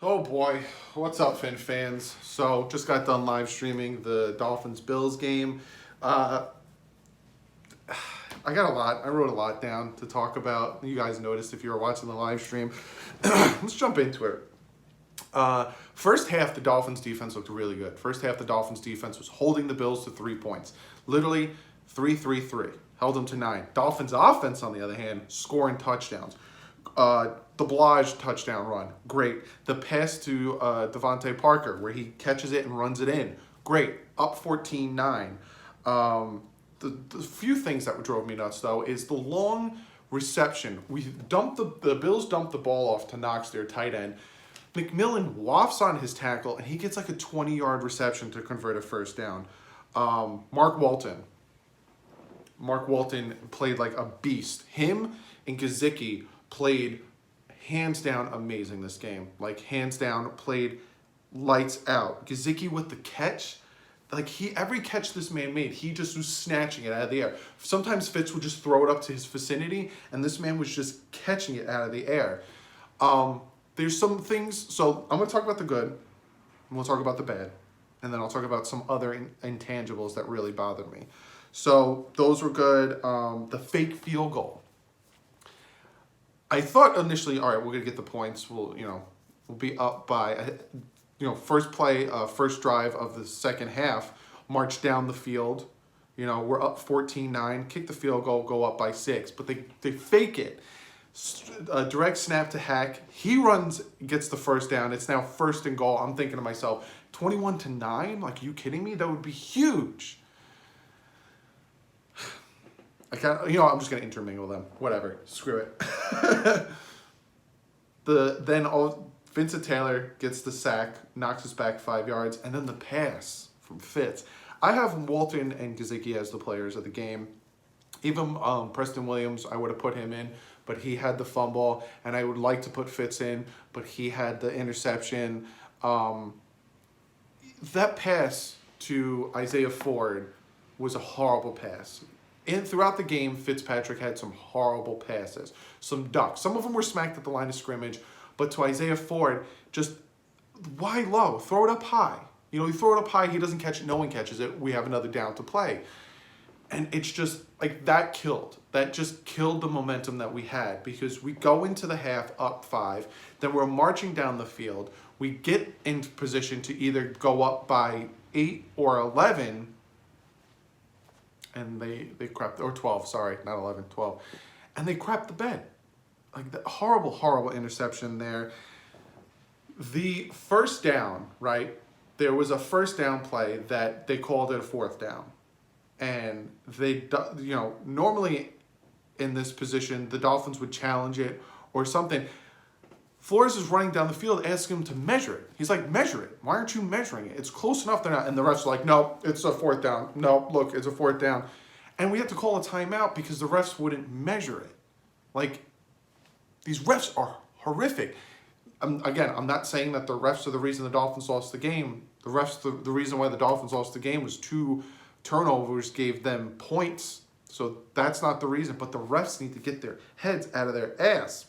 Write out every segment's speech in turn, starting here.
Oh boy, what's up, Fin fans? So, just got done live streaming the Dolphins Bills game. Uh, I got a lot. I wrote a lot down to talk about. You guys noticed if you were watching the live stream. Let's jump into it. First half, the Dolphins defense looked really good. First half, the Dolphins defense was holding the Bills to 3 points. Literally 3-3-3. Held them to 9. Dolphins offense, on the other hand, scoring touchdowns. The Blige touchdown run, great. The pass to Devontae Parker, where he catches it and runs it in, great. Up 14-9. The few things that drove me nuts, though, is the long reception. The Bills dumped the ball off to Knox, their tight end. McMillan wafts on his tackle, and he gets like a 20-yard reception to convert a first down. Mark Walton played like a beast. Him and Gesicki played hands down amazing this game. Like, hands down, played lights out. Gesicki with the catch, every catch this man made, he just was snatching it out of the air. Sometimes Fitz would just throw it up to his vicinity, and this man was just catching it out of the air. There's some things, so I'm going to talk about the good, and we'll talk about the bad, and then I'll talk about some other intangibles that really bothered me. So those were good. The fake field goal. I thought initially, all right, we're going to get the points. We'll be up by, first play, first drive of the second half, march down the field. We're up 14-9, kick the field goal, go up by 6. But they fake it. Direct snap to Hack. He runs, gets the first down. It's now first and goal. I'm thinking to myself, 21-9? Like, are you kidding me? That would be huge. I'm just gonna intermingle them. Whatever, screw it. Vincent Taylor gets the sack, knocks us back 5 yards, and then the pass from Fitz. I have Walton and Gesicki as the players of the game. Even Preston Williams, I would have put him in, but he had the fumble, and I would like to put Fitz in, but he had the interception. That pass to Isaiah Ford was a horrible pass. And throughout the game, Fitzpatrick had some horrible passes, some ducks. Some of them were smacked at the line of scrimmage, but to Isaiah Ford, just why low? Throw it up high. You throw it up high, he doesn't catch it, no one catches it. We have another down to play. And it's just like that just killed the momentum that we had, because we go into the half up 5, then we're marching down the field. We get in position to either go up by 8 or 11. And they crapped, or 12, sorry, not 11, 12. And they crapped the bed. Like, the horrible, horrible interception there. The first down, right? There was a first down play that they called it a fourth down. And normally in this position, the Dolphins would challenge it or something. Flores is running down the field, asking him to measure it. He's like, measure it. Why aren't you measuring it? It's close enough. They're not. And the refs are like, no, it's a fourth down. No, look, it's a fourth down. And we had to call a timeout because the refs wouldn't measure it. Like, these refs are horrific. I'm not saying that the refs are the reason the Dolphins lost the game. The refs, the reason why the Dolphins lost the game was 2 turnovers gave them points. So that's not the reason. But the refs need to get their heads out of their ass.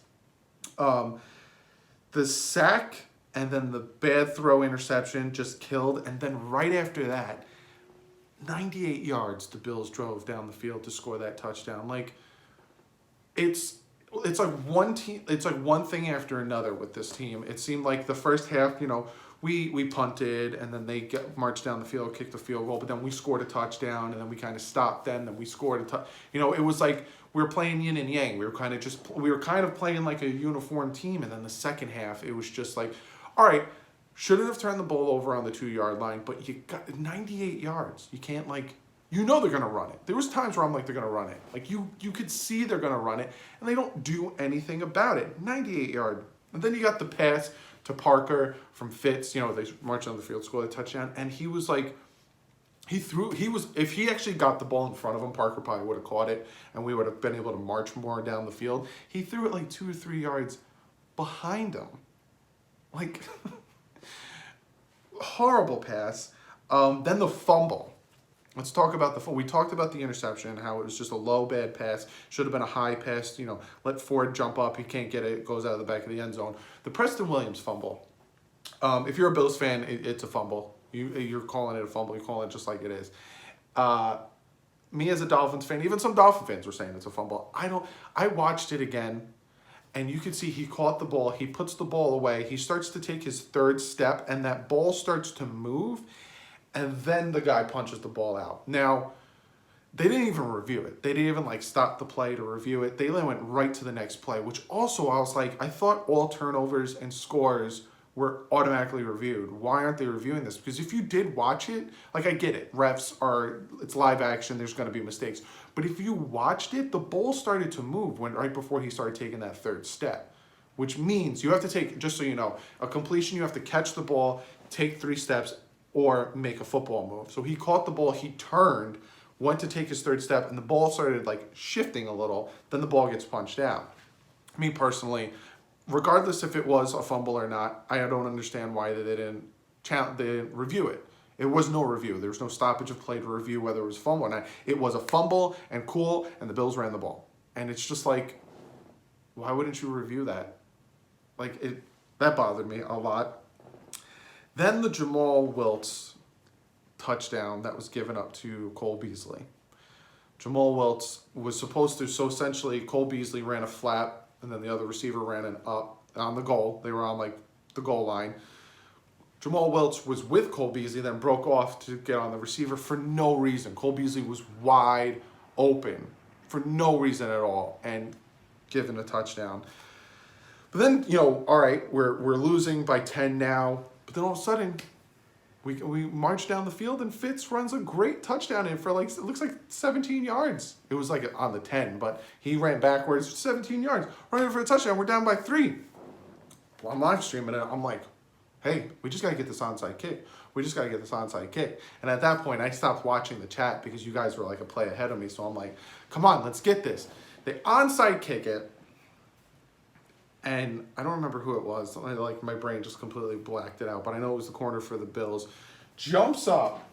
The sack and then the bad throw interception just killed. And then right after that, 98 yards the Bills drove down the field to score that touchdown. Like, it's like one thing after another with this team. It seemed like the first half, we punted, and then they marched down the field, kicked the field goal, but then we scored a touchdown, and then we kind of stopped them, then we scored a touchdown. It was like we were playing yin and yang. We were kind of playing like a uniform team, and then the second half, it was just like, all right, shouldn't have turned the ball over on the 2-yard line, but you got 98 yards. You can't, they're going to run it. There was times where I'm like, they're going to run it. Like, you could see they're going to run it, and they don't do anything about it. 98-yard. And then you got the pass to Parker from Fitz. They marched on the field, scored a touchdown, and he was like, if he actually got the ball in front of him, Parker probably would have caught it, and we would have been able to march more down the field. He threw it like 2 or 3 yards behind him. Like, horrible pass. Then the fumble. Let's talk about the fumble. We talked about the interception, how it was just a low, bad pass. Should have been a high pass. Let Ford jump up. He can't get it. It goes out of the back of the end zone. The Preston Williams fumble. If you're a Bills fan, it's a fumble. You're calling it a fumble. You're calling it just like it is. Uh, Me as a Dolphins fan, even some Dolphin fans were saying it's a fumble. I watched it again, and you can see he caught the ball. He puts the ball away. He starts to take his third step, and that ball starts to move, and then the guy punches the ball out. Now, they didn't even review it. They didn't even like stop the play to review it. They went right to the next play, which also I was like, I thought all turnovers and scores were automatically reviewed. Why aren't they reviewing this? Because if you did watch it, like I get it, it's live action, there's going to be mistakes. But if you watched it, the ball started to move right before he started taking that third step, which means you have to take, just so you know, a completion, you have to catch the ball, take 3 steps, or make a football move. So he caught the ball, he turned, went to take his third step, and the ball started like shifting a little, then the ball gets punched out. Me personally, regardless if it was a fumble or not, I don't understand why they didn't review it. It was no review. There was no stoppage of play to review whether it was a fumble or not. It was a fumble and cool, and the Bills ran the ball. And it's just like, why wouldn't you review that? That bothered me a lot. Then the Jamal Wiltz touchdown that was given up to Cole Beasley. Jamal Wiltz was supposed to, so essentially Cole Beasley ran a flat, and then the other receiver ran an up on the goal. They were on like the goal line. Jamal Wiltz was with Cole Beasley, then broke off to get on the receiver for no reason. Cole Beasley was wide open for no reason at all and given a touchdown. But then, all right, we're losing by 10 now. But then all of a sudden, we march down the field and Fitz runs a great touchdown in for it looks like 17 yards. It was like on the 10, but he ran backwards 17 yards, running for a touchdown. We're down by 3. Well, I'm live streaming it. I'm like, hey, we just got to get this onside kick. We just got to get this onside kick. And at that point, I stopped watching the chat because you guys were like a play ahead of me. So I'm like, come on, let's get this. They onside kick it. And I don't remember who it was. Like my brain just completely blacked it out. But I know it was the corner for the Bills. Jumps up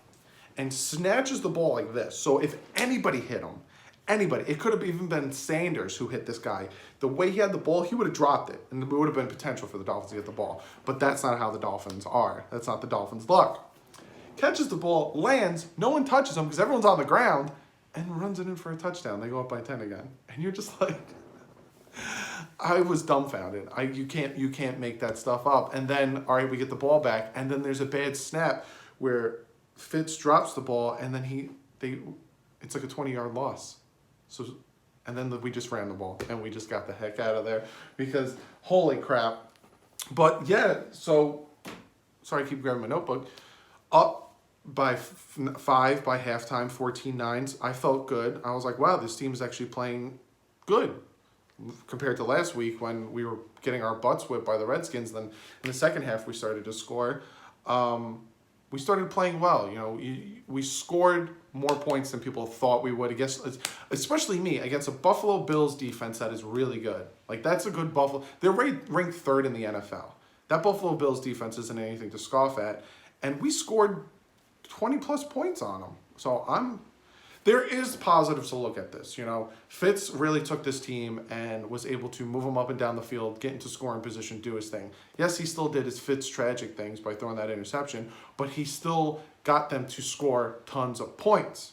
and snatches the ball like this. So if anybody hit him, it could have even been Sanders who hit this guy. The way he had the ball, he would have dropped it. And there would have been potential for the Dolphins to get the ball. But that's not how the Dolphins are. That's not the Dolphins' luck. Catches the ball, lands, no one touches him because everyone's on the ground, and runs it in for a touchdown. They go up by 10 again. And you're just like... I was dumbfounded. You can't make that stuff up. And then, all right, we get the ball back, and then there's a bad snap where Fitz drops the ball, and then it's like a 20-yard loss. So, and then we just ran the ball, and we just got the heck out of there because holy crap. But yeah, so sorry, I keep grabbing my notebook. Up by 5 by halftime, 14-9. I felt good. I was like, wow, this team is actually playing good compared to last week when we were getting our butts whipped by the Redskins. Then in the second half, we started to score. We started playing well. We scored more points than people thought we would. I guess, especially me, against a Buffalo Bills defense that is really good. Like, that's a good Buffalo. They're ranked 3rd in the NFL. That Buffalo Bills defense isn't anything to scoff at. And we scored 20-plus points on them. So there is positives to look at this. Fitz really took this team and was able to move them up and down the field, get into scoring position, do his thing. Yes, he still did his Fitz tragic things by throwing that interception, but he still got them to score tons of points.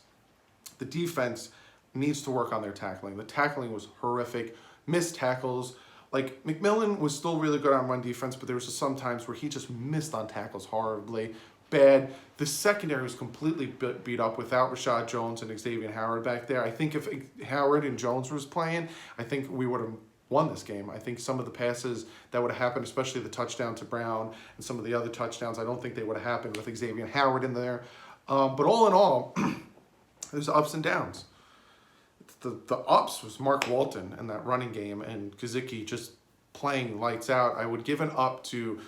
The defense needs to work on their tackling. The tackling was horrific. Missed tackles. Like, McMillan was still really good on run defense, but there was some times where he just missed on tackles horribly. Bad. The secondary was completely beat up without Rashad Jones and Xavier Howard back there. I think if Howard and Jones was playing, I think we would have won this game. I think some of the passes that would have happened, especially the touchdown to Brown and some of the other touchdowns, I don't think they would have happened with Xavier Howard in there. But all in all, there's ups and downs. The ups was Mark Walton and that running game and Kazicki just playing lights out. I would give an up to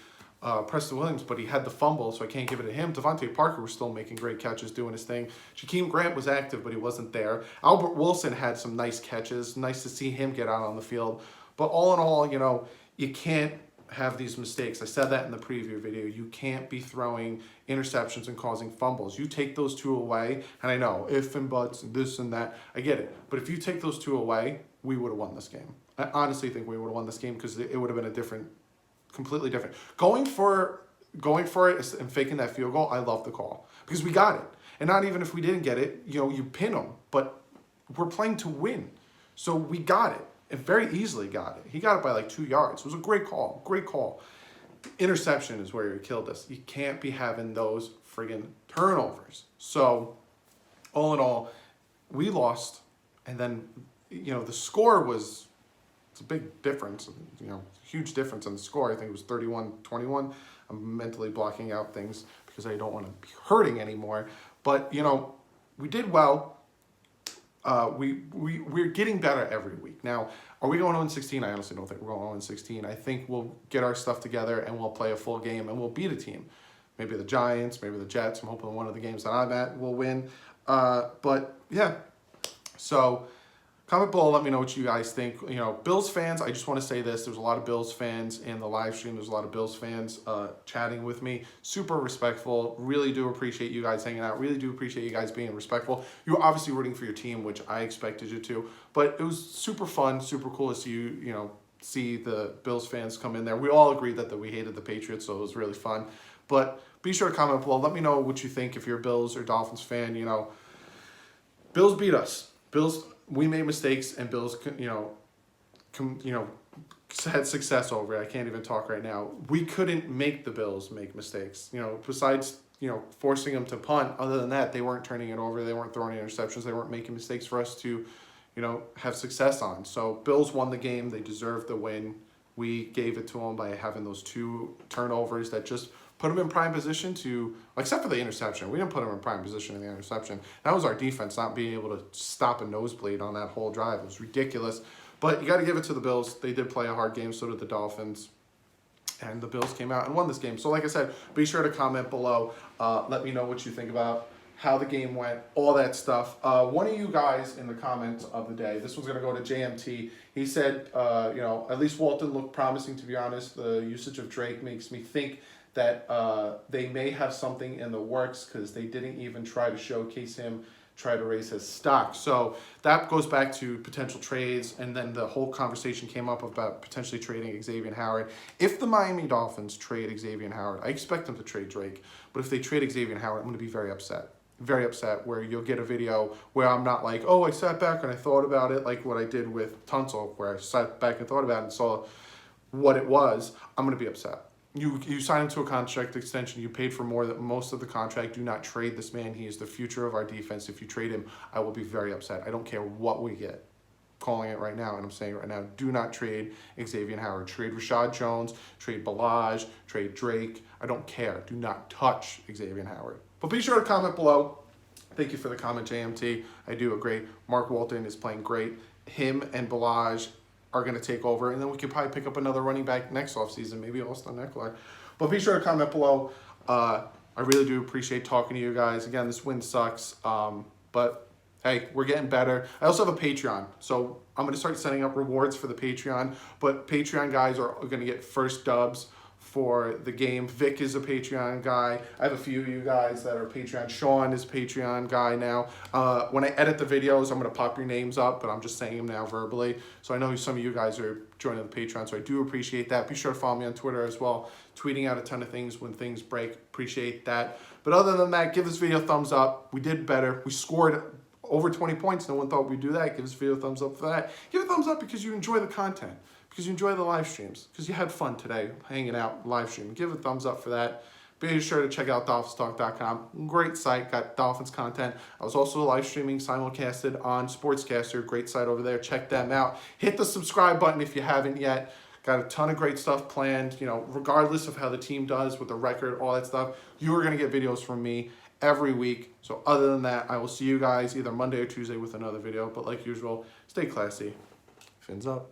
Preston Williams, but he had the fumble, so I can't give it to him. Devontae Parker was still making great catches, doing his thing. Jakeem Grant was active, but he wasn't there. Albert Wilson had some nice catches. Nice to see him get out on the field. But all in all, you can't have these mistakes. I said that in the preview video. You can't be throwing interceptions and causing fumbles. You take those 2 away, and I know, if and buts, and this and that, I get it. But if you take those 2 away, we would have won this game. I honestly think we would have won this game because it would have been completely different. Going for going for it and faking that field goal, I love the call because we got it. And not even if we didn't get it, you know, you pin them, but we're playing to win. So we got it and very easily got it. He got it by like 2 yards. It was a great call, great call. Interception is where he killed us. You can't be having those friggin' turnovers. So all in all, we lost. And then, you know, the score was, it's a big difference, you know, huge difference in the score. I think it was 31-21. I'm mentally blocking out things because I don't want to be hurting anymore. But, you know, we did well. We're getting better every week. Now, are we going 0-16? I honestly don't think we're going 0-16. I think we'll get our stuff together and we'll play a full game and we'll beat a team. Maybe the Giants, maybe the Jets. I'm hoping one of the games that I'm at will win. But, yeah. So, comment below, let me know what you guys think. You know, Bills fans, I just want to say this. There's a lot of Bills fans in the live stream. There's a lot of Bills fans chatting with me. Super respectful. Really do appreciate you guys hanging out. Really do appreciate you guys being respectful. You were obviously rooting for your team, which I expected you to. But it was super fun, super cool to see you know, see the Bills fans come in there. We all agreed that we hated the Patriots, so it was really fun. But be sure to comment below. Let me know what you think if you're a Bills or Dolphins fan. You know, Bills beat us. Bills... We made mistakes, and Bills, had success over it. I can't even talk right now. We couldn't make the Bills make mistakes. You know, besides, you know, forcing them to punt. Other than that, they weren't turning it over. They weren't throwing interceptions. They weren't making mistakes for us to, you know, have success on. So Bills won the game. They deserved the win. We gave it to them by having those 2 turnovers that just put them in prime position to, except for the interception. We didn't put them in prime position in the interception. That was our defense not being able to stop a nosebleed on that whole drive. It was ridiculous. But you got to give it to the Bills. They did play a hard game, so did the Dolphins. And the Bills came out and won this game. So like I said, be sure to comment below. Let me know what you think about how the game went, all that stuff. One of you guys in the comments of the day, this one's going to go to JMT. He said, you know, at least Walton looked promising, to be honest. The usage of Drake makes me think that they may have something in the works because they didn't even try to showcase him, try to raise his stock. So that goes back to potential trades, and then the whole conversation came up about potentially trading Xavier Howard. If the Miami Dolphins trade Xavier Howard, I expect them to trade Drake, but if they trade Xavier Howard, I'm going to be very upset. Very upset, where you'll get a video where I'm not like, oh, I sat back and I thought about it, like what I did with Tunsil, where I sat back and thought about it and saw what it was. I'm going to be upset. You signed him to a contract extension. You paid for more than most of the contract. Do not trade this man. He is the future of our defense. If you trade him, I will be very upset. I don't care what we get. Calling it right now, and I'm saying it right now, do not trade Xavier Howard. Trade Rashad Jones, trade Balaj, trade Drake. I don't care. Do not touch Xavier Howard. But be sure to comment below. Thank you for the comment, JMT. I do agree. Mark Walton is playing great. Him and Balaj are going to take over, and then we could probably pick up another running back next offseason, maybe Austin Eckler. But be sure to comment below. I really do appreciate talking to you guys. Again, this win sucks, but hey, we're getting better. I also have a Patreon, so I'm going to start setting up rewards for the Patreon, but Patreon guys are going to get first dubs for the game. Vic is a Patreon guy. I have a few of you guys that are Patreon. Sean is a Patreon guy now. When I edit the videos, I'm going to pop your names up, but I'm just saying them now verbally. So I know some of you guys are joining the Patreon, so I do appreciate that. Be sure to follow me on Twitter as well. Tweeting out a ton of things when things break. Appreciate that. But other than that, give this video a thumbs up. We did better. We scored over 20 points. No one thought we'd do that. Give this video a thumbs up for that. Give it a thumbs up because you enjoy the content, because you enjoy the live streams, because you had fun today hanging out live streaming. Give it a thumbs up for that. Be sure to check out DolphinsTalk.com. Great site, got Dolphins content. I was also live streaming simulcasted on Sportscaster. Great site over there. Check them out. Hit the subscribe button if you haven't yet. Got a ton of great stuff planned. You know, regardless of how the team does with the record, all that stuff, you are going to get videos from me every week. So other than that, I will see you guys either Monday or Tuesday with another video. But like usual, stay classy. Fins up.